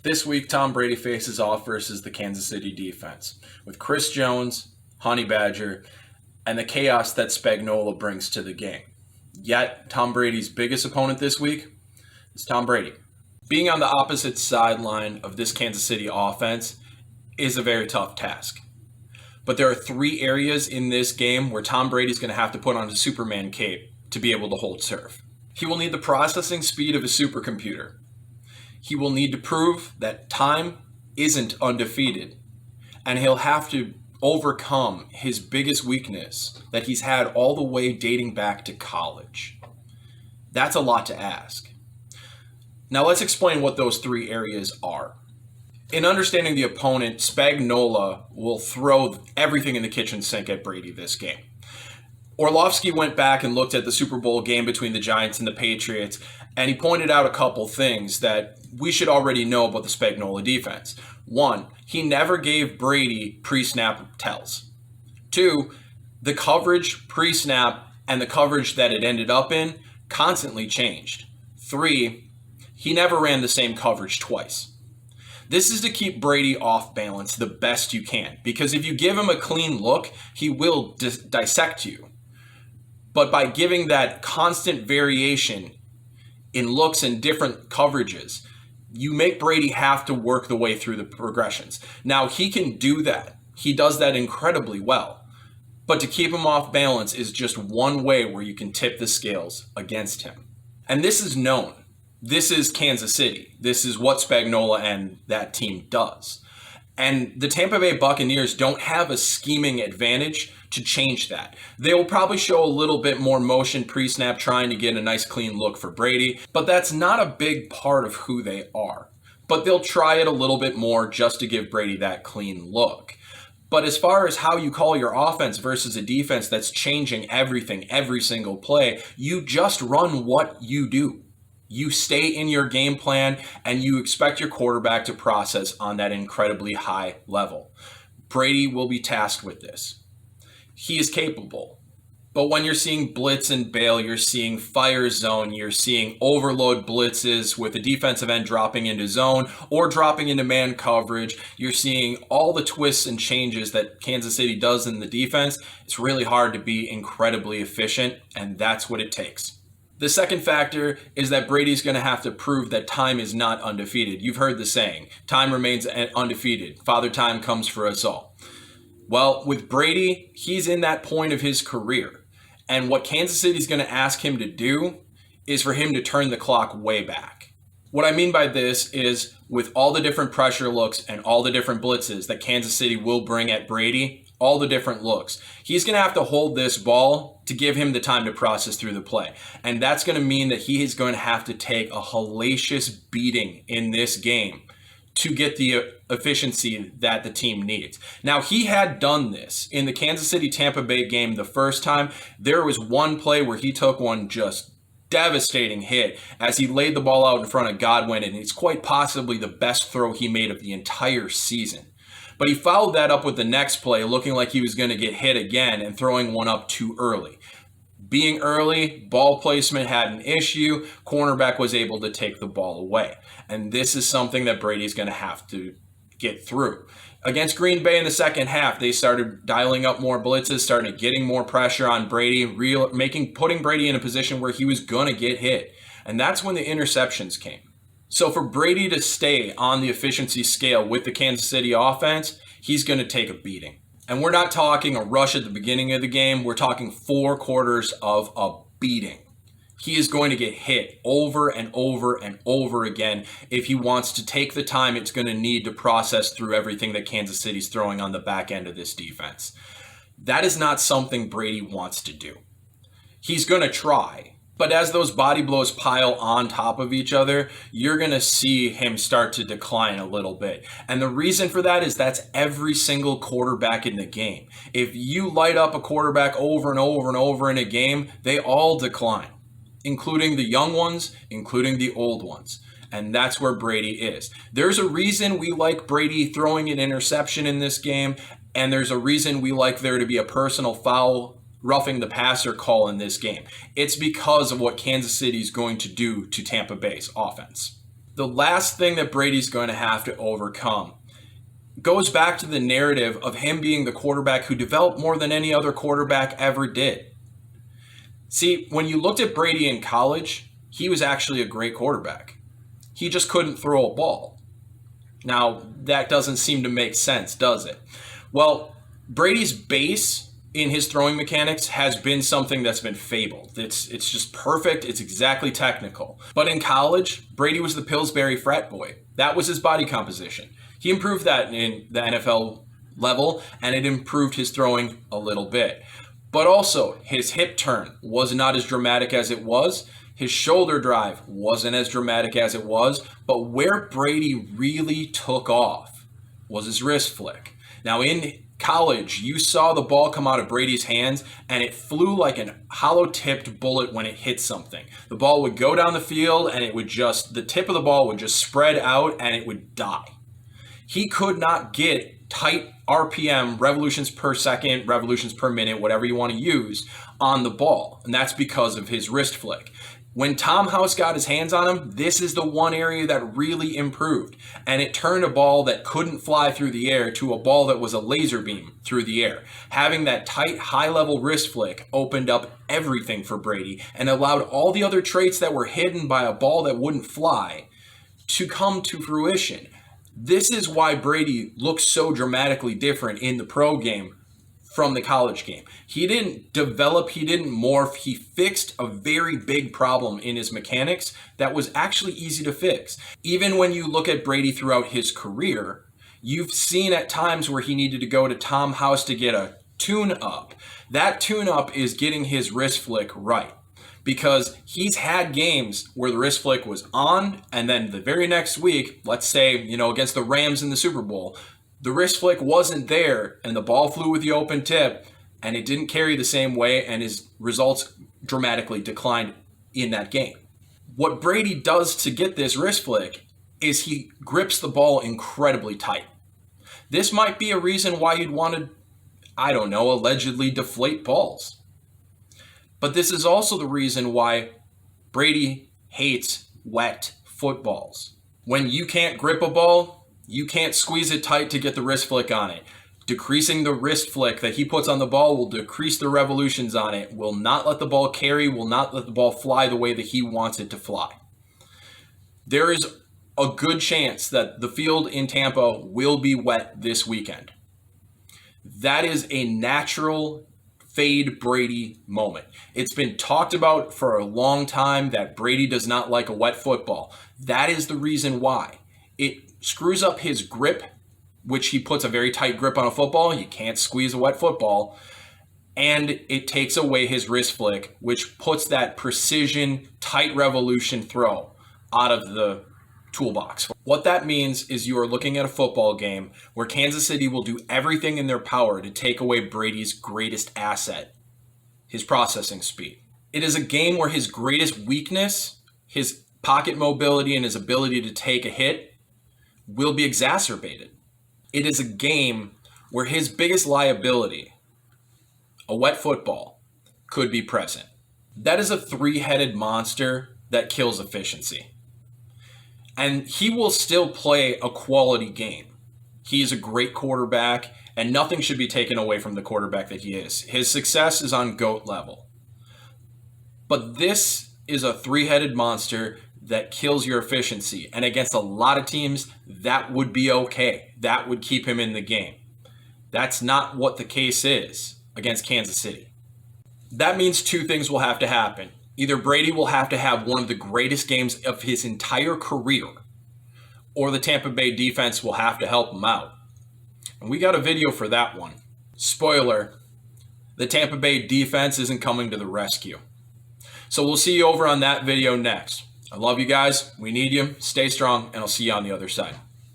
This week, Tom Brady faces off versus the Kansas City defense with Chris Jones, Honey Badger, and the chaos that Spagnuolo brings to the game. Yet, Tom Brady's biggest opponent this week is Tom Brady. Being on the opposite sideline of this Kansas City offense is a very tough task. But there are three areas in this game where Tom Brady's going to have to put on a Superman cape to be able to hold serve. He will need the processing speed of a supercomputer. He will need to prove that time isn't undefeated. And he'll have to overcome his biggest weakness that he's had all the way dating back to college. That's a lot to ask. Now let's explain what those three areas are. In understanding the opponent, Spagnuolo will throw everything in the kitchen sink at Brady this game. Orlovsky went back and looked at the Super Bowl game between the Giants and the Patriots, and he pointed out a couple things that we should already know about the Spagnuolo defense. One, he never gave Brady pre-snap tells. Two, the coverage pre-snap and the coverage that it ended up in constantly changed. Three, he never ran the same coverage twice. This is to keep Brady off balance the best you can, because if you give him a clean look, he will dissect you. But by giving that constant variation in looks and different coverages, you make Brady have to work the way through the progressions. Now, he can do that. He does that incredibly well. But to keep him off balance is just one way where you can tip the scales against him. And this is known. This is Kansas City. This is what Spagnuolo and that team does. And the Tampa Bay Buccaneers don't have a scheming advantage to change that. They will probably show a little bit more motion pre-snap trying to get a nice clean look for Brady, but that's not a big part of who they are. But they'll try it a little bit more just to give Brady that clean look. But as far as how you call your offense versus a defense that's changing everything every single play, you just run what you do. You stay in your game plan and you expect your quarterback to process on that incredibly high level. Brady will be tasked with this. He is capable. But when you're seeing blitz and bail, you're seeing fire zone, you're seeing overload blitzes with the defensive end dropping into zone or dropping into man coverage, you're seeing all the twists and changes that Kansas City does in the defense. It's really hard to be incredibly efficient, and that's what it takes. The second factor is that Brady's going to have to prove that time is not undefeated. You've heard the saying, time remains undefeated. Father Time comes for us all. Well, with Brady, he's in that point of his career. And what Kansas City's going to ask him to do is for him to turn the clock way back. What I mean by this is with all the different pressure looks and all the different blitzes that Kansas City will bring at Brady, all the different looks, he's going to have to hold this ball to give him the time to process through the play. And that's going to mean that he is going to have to take a hellacious beating in this game to get the efficiency that the team needs. Now, he had done this in the Kansas City-Tampa Bay game the first time. There was one play where he took one just devastating hit as he laid the ball out in front of Godwin, and it's quite possibly the best throw he made of the entire season. But he followed that up with the next play, looking like he was going to get hit again and throwing one up too early. Being early, ball placement had an issue. Cornerback was able to take the ball away. And this is something that Brady's going to have to get through. Against Green Bay in the second half, they started dialing up more blitzes, started getting more pressure on Brady, putting Brady in a position where he was going to get hit. And that's when the interceptions came. So for Brady to stay on the efficiency scale with the Kansas City offense, he's going to take a beating. And we're not talking a rush at the beginning of the game. We're talking 4 quarters of a beating. He is going to get hit over and over and over again if he wants to take the time it's going to need to process through everything that Kansas City's throwing on the back end of this defense. That is not something Brady wants to do. He's going to try. But as those body blows pile on top of each other, you're going to see him start to decline a little bit. And the reason for that is that's every single quarterback in the game. If you light up a quarterback over and over and over in a game, they all decline, including the young ones, including the old ones. And that's where Brady is. There's a reason we like Brady throwing an interception in this game, and there's a reason we like there to be a personal foul roughing the passer call in this game. It's because of what Kansas City is going to do to Tampa Bay's offense. The last thing that Brady's going to have to overcome goes back to the narrative of him being the quarterback who developed more than any other quarterback ever did. See, when you looked at Brady in college, he was actually a great quarterback. He just couldn't throw a ball. Now, that doesn't seem to make sense, does it? Well, Brady's base in his throwing mechanics has been something that's been fabled. It's just perfect. It's exactly technical. But in college, Brady was the Pillsbury frat boy. That was his body composition. He improved that in the NFL level, and it improved his throwing a little bit. But also, his hip turn was not as dramatic as it was. His shoulder drive wasn't as dramatic as it was. But where Brady really took off was his wrist flick. Now, in college, you saw the ball come out of Brady's hands, and it flew like a hollow-tipped bullet when it hit something. The ball would go down the field, and the tip of the ball would just spread out, and it would die. He could not get tight RPM, revolutions per second, revolutions per minute, whatever you want to use, on the ball, and that's because of his wrist flick. When Tom House got his hands on him, this is the one area that really improved. And it turned a ball that couldn't fly through the air to a ball that was a laser beam through the air. Having that tight, high-level wrist flick opened up everything for Brady and allowed all the other traits that were hidden by a ball that wouldn't fly to come to fruition. This is why Brady looks so dramatically different in the pro game from the college game. He didn't develop, he didn't morph, he fixed a very big problem in his mechanics that was actually easy to fix. Even when you look at Brady throughout his career, you've seen at times where he needed to go to Tom House to get a tune-up. That tune-up is getting his wrist flick right. Because he's had games where the wrist flick was on, and then the very next week, let's say, against the Rams in the Super Bowl, the wrist flick wasn't there, and the ball flew with the open tip, and it didn't carry the same way, and his results dramatically declined in that game. What Brady does to get this wrist flick is he grips the ball incredibly tight. This might be a reason why you'd want to, allegedly deflate balls. But this is also the reason why Brady hates wet footballs. When you can't grip a ball, you can't squeeze it tight to get the wrist flick on it. Decreasing the wrist flick that he puts on the ball will decrease the revolutions on it, will not let the ball carry, will not let the ball fly the way that he wants it to fly. There is a good chance that the field in Tampa will be wet this weekend. That is a natural fade Brady moment. It's been talked about for a long time that Brady does not like a wet football. That is the reason why. It screws up his grip, which he puts a very tight grip on a football. You can't squeeze a wet football. And it takes away his wrist flick, which puts that precision, tight revolution throw out of the toolbox. What that means is you are looking at a football game where Kansas City will do everything in their power to take away Brady's greatest asset, his processing speed. It is a game where his greatest weakness, his pocket mobility and his ability to take a hit, will be exacerbated. It is a game where his biggest liability, a wet football, could be present. That is a three-headed monster that kills efficiency. And he will still play a quality game. He is a great quarterback, and nothing should be taken away from the quarterback that he is. His success is on GOAT level. But this is a three-headed monster that kills your efficiency. And against a lot of teams, that would be okay. That would keep him in the game. That's not what the case is against Kansas City. That means two things will have to happen. Either Brady will have to have one of the greatest games of his entire career, or the Tampa Bay defense will have to help him out. And we got a video for that one. Spoiler, the Tampa Bay defense isn't coming to the rescue. So we'll see you over on that video next. I love you guys. We need you. Stay strong, and I'll see you on the other side.